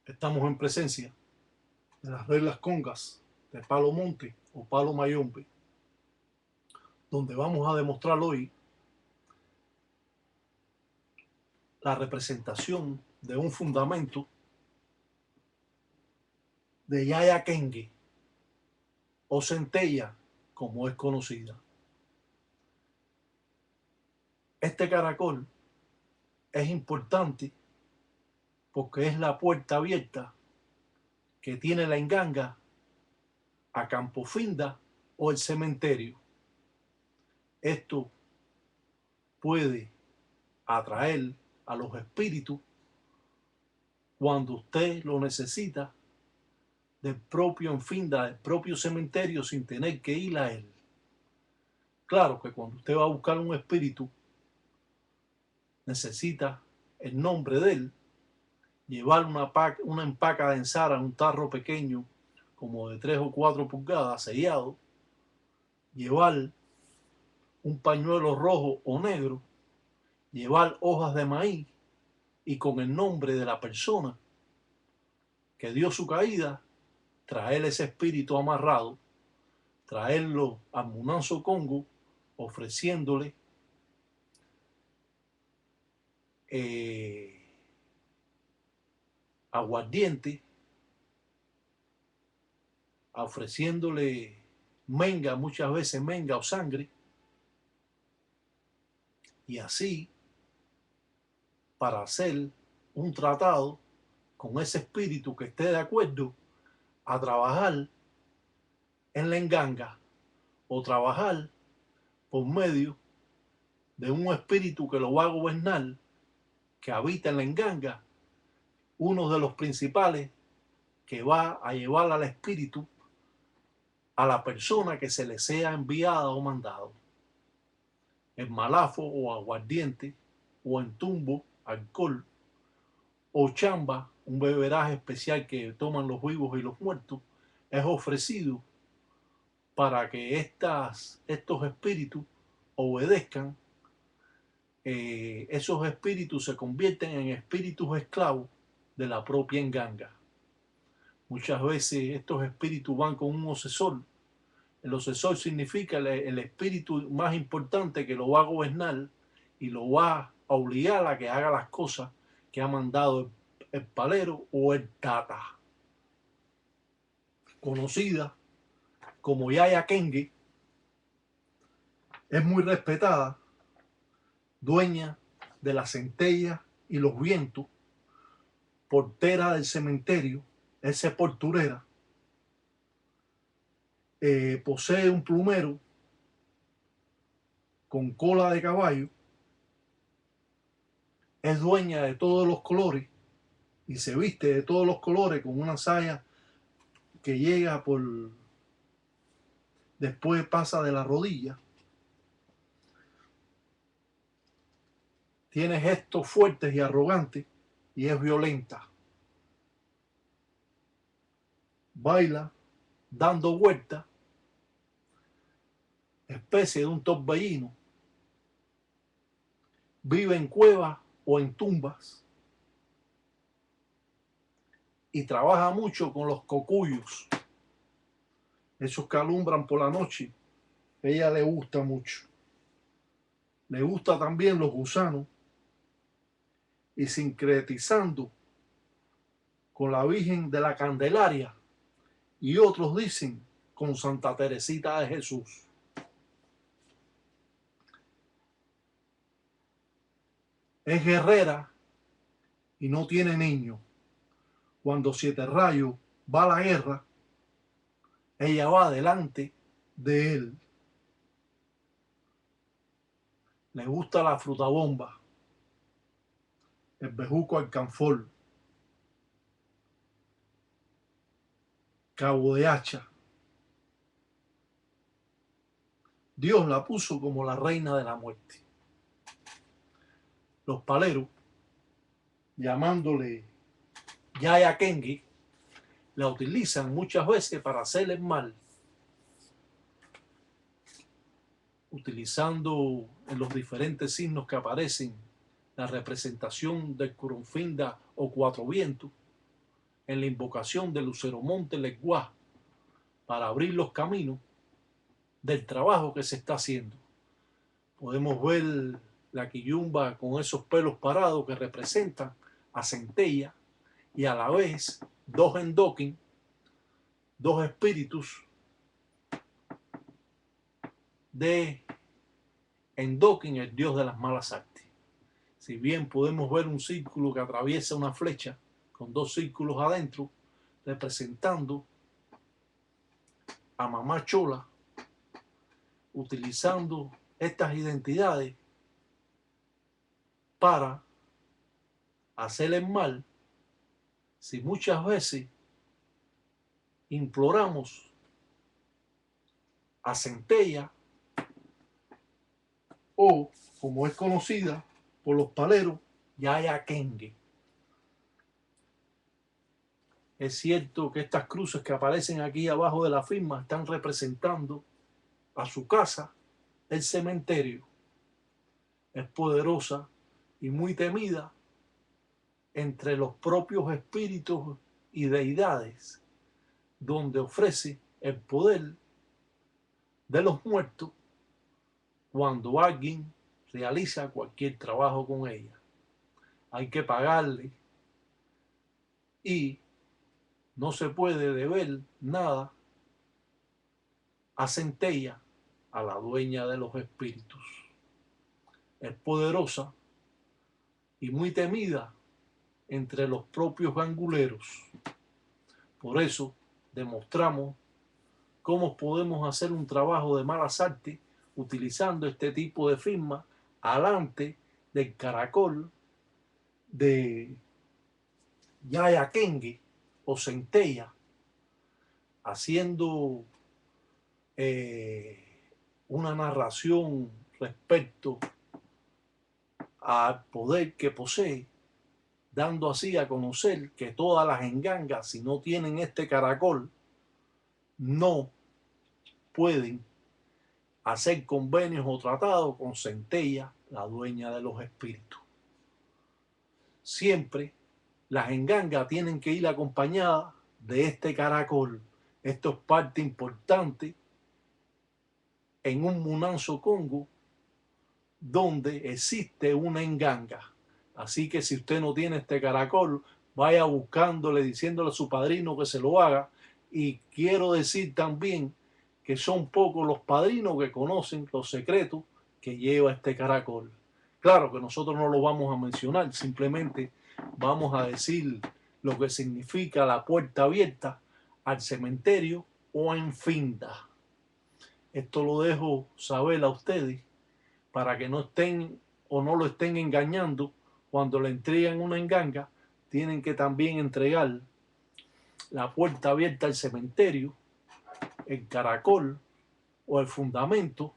Estamos en presencia de las reglas congas de Palo Monte o Palo Mayombe, donde vamos a demostrar hoy la representación de un fundamento de Yaya Kenge o centella, como es conocida. Este caracol es importante porque es la puerta abierta que tiene la enganga a Campo Finda o el cementerio. Esto puede atraer a los espíritus cuando usted lo necesita del propio Enfinda, del propio cementerio, sin tener que ir a él. Claro que cuando usted va a buscar un espíritu, necesita el nombre de él, llevar una empaca de ensara, un tarro pequeño, como de 3 o 4 pulgadas, sellado, llevar un pañuelo rojo o negro, llevar hojas de maíz y con el nombre de la persona que dio su caída, traer ese espíritu amarrado, traerlo al Munanzo Congo, ofreciéndole aguardiente, ofreciéndole menga, muchas veces menga o sangre, y así para hacer un tratado con ese espíritu que esté de acuerdo a trabajar en la enganga o trabajar por medio de un espíritu que lo va a gobernar, que habita en la enganga, uno de los principales que va a llevar al espíritu a la persona que se le sea enviada o mandado. En malafo o aguardiente, o en tumbo, alcohol, o chamba, un beberaje especial que toman los vivos y los muertos, es ofrecido para que estos espíritus obedezcan. Esos espíritus se convierten en espíritus esclavos de la propia enganga. Muchas veces estos espíritus van con un obsesor. El obsesor significa el espíritu más importante que lo va a gobernar y lo va a obligar a que haga las cosas que ha mandado el palero o el tata. Conocida como Yaya Kenge, es muy respetada, dueña de la centella y los vientos, portera del cementerio, es sepulturera, posee un plumero con cola de caballo, es dueña de todos los colores y se viste de todos los colores con una saya que llega después pasa de la rodilla. Tiene gestos fuertes y arrogantes y es violenta. Baila dando vueltas, especie de un torbellino. Vive en cuevas o en tumbas y trabaja mucho con los cocuyos, esos que alumbran por la noche. A ella le gusta mucho. Le gusta también los gusanos y sincretizando con la Virgen de la Candelaria y otros dicen con Santa Teresita de Jesús. Es guerrera y no tiene niños. Cuando Siete Rayos va a la guerra, ella va delante de él. Le gusta la frutabomba, el bejuco alcanfor, cabo de hacha. Dios la puso como la reina de la muerte. Los paleros, llamándole Yaya Kenge, la utilizan muchas veces para hacer el mal, utilizando en los diferentes signos que aparecen la representación del Curunfinda o Cuatro Vientos, en la invocación de Lucero Monte Leguá para abrir los caminos del trabajo que se está haciendo. Podemos ver la quillumba con esos pelos parados que representan a Centella y a la vez dos endoquín, dos espíritus de Endoquín, el dios de las malas artes. Si bien podemos ver un círculo que atraviesa una flecha con dos círculos adentro, representando a Mamá Chola, utilizando estas identidades para hacer el mal, si muchas veces imploramos a Centella, o como es conocida por los paleros, Yaya Kengue. Es cierto que estas cruces que aparecen aquí abajo de la firma están representando a su casa, el cementerio. Es poderosa y muy temida entre los propios espíritus y deidades, donde ofrece el poder de los muertos cuando alguien realiza cualquier trabajo con ella. Hay que pagarle y no se puede deber nada a Centella, a la dueña de los espíritus. Es poderosa y muy temida entre los propios ganguleros. Por eso demostramos cómo podemos hacer un trabajo de malas artes utilizando este tipo de firma alante del caracol de Yaya Kengue o Centella, haciendo una narración respecto al poder que posee, dando así a conocer que todas las engangas, si no tienen este caracol, no pueden hacer convenios o tratados con Centella, la dueña de los espíritus. Siempre las engangas tienen que ir acompañadas de este caracol. Esto es parte importante en un Munanzo Congo donde existe una enganga. Así que si usted no tiene este caracol, vaya buscándole, diciéndole a su padrino que se lo haga. Y quiero decir también que son pocos los padrinos que conocen los secretos que lleva este caracol. Claro que nosotros no lo vamos a mencionar, simplemente vamos a decir lo que significa la puerta abierta al cementerio o en finda. Esto lo dejo saber a ustedes para que no estén o no lo estén engañando cuando le entregan una enganga. Tienen que también entregar la puerta abierta al cementerio, el caracol o el fundamento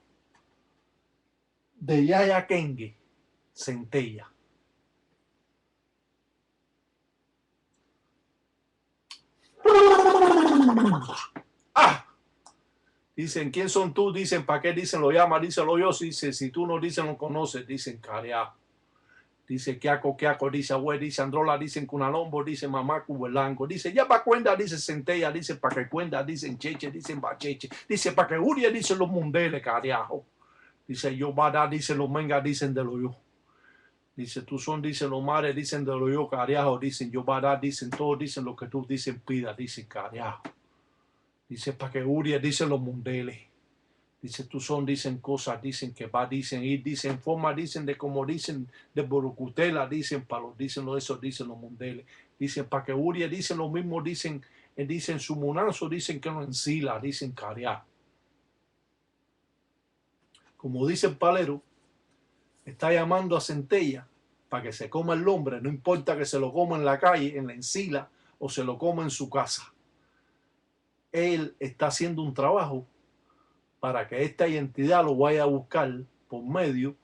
de Yaya Kengue, Centella. ¡Ah! Dicen, ¿quién son tú? Dicen, ¿para qué? Dicen, lo llama, díselo yo. Dice, si tú no dices, no conoces. Dicen, carea. Dice, Kiako, dice, Abue, dice, Androla, dicen, Cunalombo, dice, Mamá, Cubelango. Dice, ya pa' cuenta, dice, Centella, dice, pa' que cuenta, dicen, Cheche, dicen, Bacheche. Dice, pa' que Uria, dicen, los mundeles, cariajo. Dice, yo bada, dicen, los mengas, dicen, de lo yo. Dice, tú son, dicen, los mares, dicen, de lo yo, cariajo. Dicen, yo bada, dicen, todos dicen lo que tú dicen, pida, dicen, cariajo. Dice, pa' que Uria, dicen, los mundeles. Dice, tú son, dicen cosas, dicen que va, dicen ir, dicen forma, dicen de como dicen de Borucutela, dicen para los, dicen los esos, dicen los mundeles. Dicen para que Uria, dicen lo mismo, dicen su munazo, dicen que no ensila, dicen cariá. Como dice el palero, está llamando a Centella para que se coma el hombre, no importa que se lo coma en la calle, en la encila, o se lo coma en su casa. Él está haciendo un trabajo para que esta identidad lo vaya a buscar por medio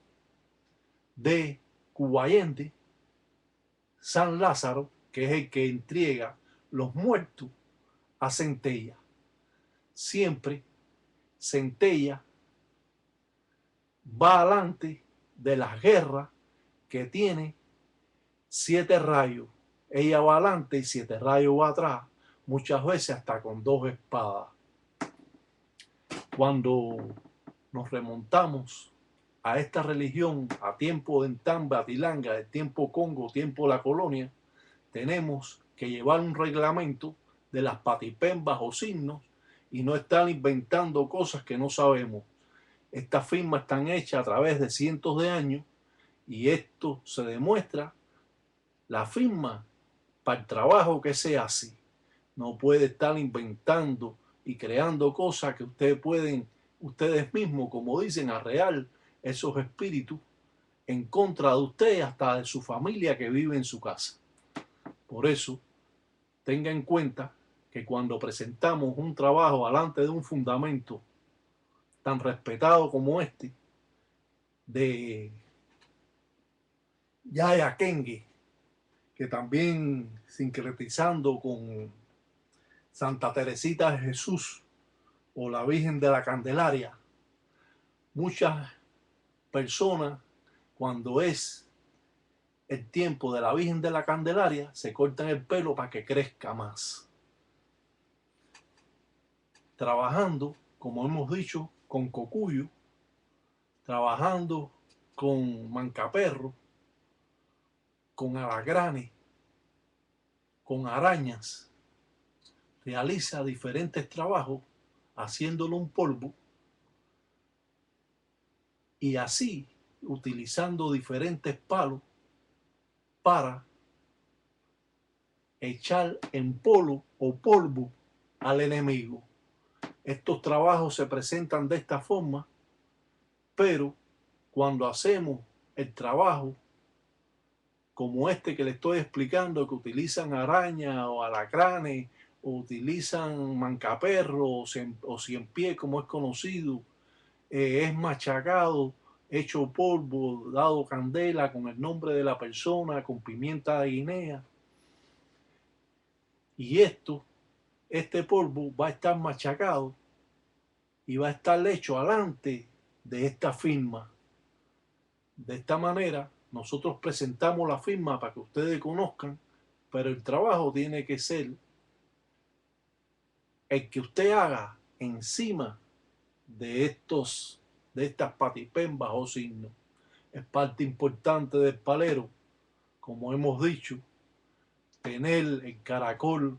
de Cubayente, San Lázaro, que es el que entrega los muertos a Centella. Siempre Centella va adelante de las guerras que tiene 7 rayos. ella va adelante y 7 rayos va atrás, muchas veces hasta con 2 espadas. Cuando nos remontamos a esta religión, a tiempo de Ntamba, Tilanga, de tiempo Congo, tiempo la colonia, tenemos que llevar un reglamento de las patipembas o signos y no estar inventando cosas que no sabemos. Estas firmas están hechas a través de cientos de años y esto se demuestra, la firma para el trabajo que se hace. No puede estar inventando y creando cosas que ustedes mismos, como dicen, arrear esos espíritus en contra de usted, hasta de su familia que vive en su casa. Por eso, tenga en cuenta que cuando presentamos un trabajo delante de un fundamento tan respetado como este, de Yaya Kenge, que también sincretizando con Santa Teresita de Jesús o la Virgen de la Candelaria, muchas personas, cuando es el tiempo de la Virgen de la Candelaria, se cortan el pelo para que crezca más. Trabajando, como hemos dicho, con cocuyo, trabajando con mancaperro, con alacranes, con arañas, realiza diferentes trabajos haciéndolo un polvo y así utilizando diferentes palos para echar en polvo o polvo al enemigo. Estos trabajos se presentan de esta forma, pero cuando hacemos el trabajo como este que le estoy explicando, que utilizan arañas o alacranes, o utilizan mancaperro o cien pies como es conocido, es machacado, hecho polvo, dado candela con el nombre de la persona, con pimienta de Guinea. Y este polvo va a estar machacado y va a estar hecho alante de esta firma. De esta manera, nosotros presentamos la firma para que ustedes conozcan, pero el trabajo tiene que ser el que usted haga encima de estas patipembas o signos. Es parte importante del palero, como hemos dicho, tener el caracol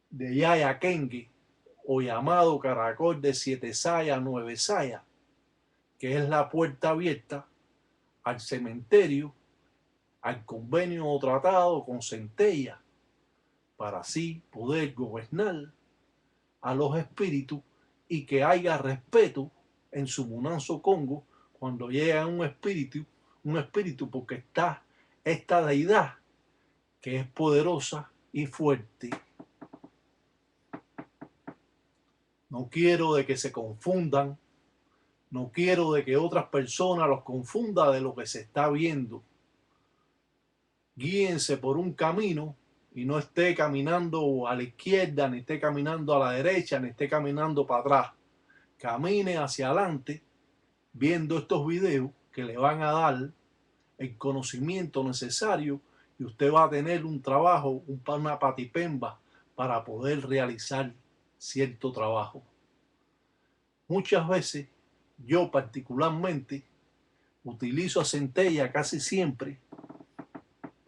de Yaya Kenge, o llamado caracol de 7 sayas, 9 sayas, que es la puerta abierta al cementerio, al convenio o tratado con Centella, para así poder gobernar a los espíritus y que haya respeto en su Munanzo Congo cuando llega un espíritu porque está esta deidad que es poderosa y fuerte. No quiero de que se confundan, no quiero de que otras personas los confunda de lo que se está viendo. Guíense por un camino y no esté caminando a la izquierda, ni esté caminando a la derecha, ni esté caminando para atrás. Camine hacia adelante viendo estos videos que le van a dar el conocimiento necesario y usted va a tener un trabajo, una patipemba para poder realizar cierto trabajo. Muchas veces, yo particularmente, utilizo a Centella casi siempre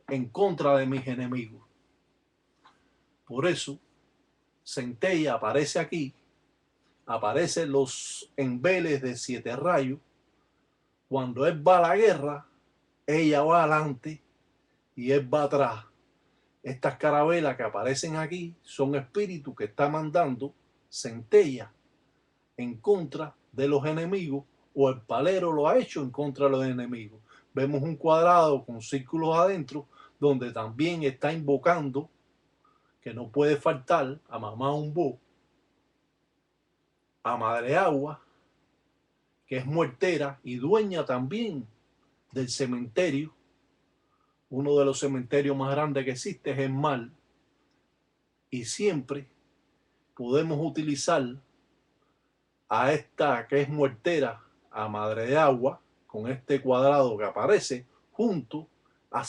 en contra de mis enemigos. Por eso, Centella aparece aquí, aparecen los embeles de 7 rayos. Cuando él va a la guerra, ella va adelante y él va atrás. Estas carabelas que aparecen aquí son espíritus que está mandando Centella en contra de los enemigos, o el palero lo ha hecho en contra de los enemigos. Vemos un cuadrado con círculos adentro donde también está invocando, que no puede faltar, a Mamá Umbo, a Madre Agua, que es muertera y dueña también del cementerio. Uno de los cementerios más grandes que existe es el Mal, y siempre podemos utilizar a esta que es muertera, a Madre de Agua, con este cuadrado que aparece junto a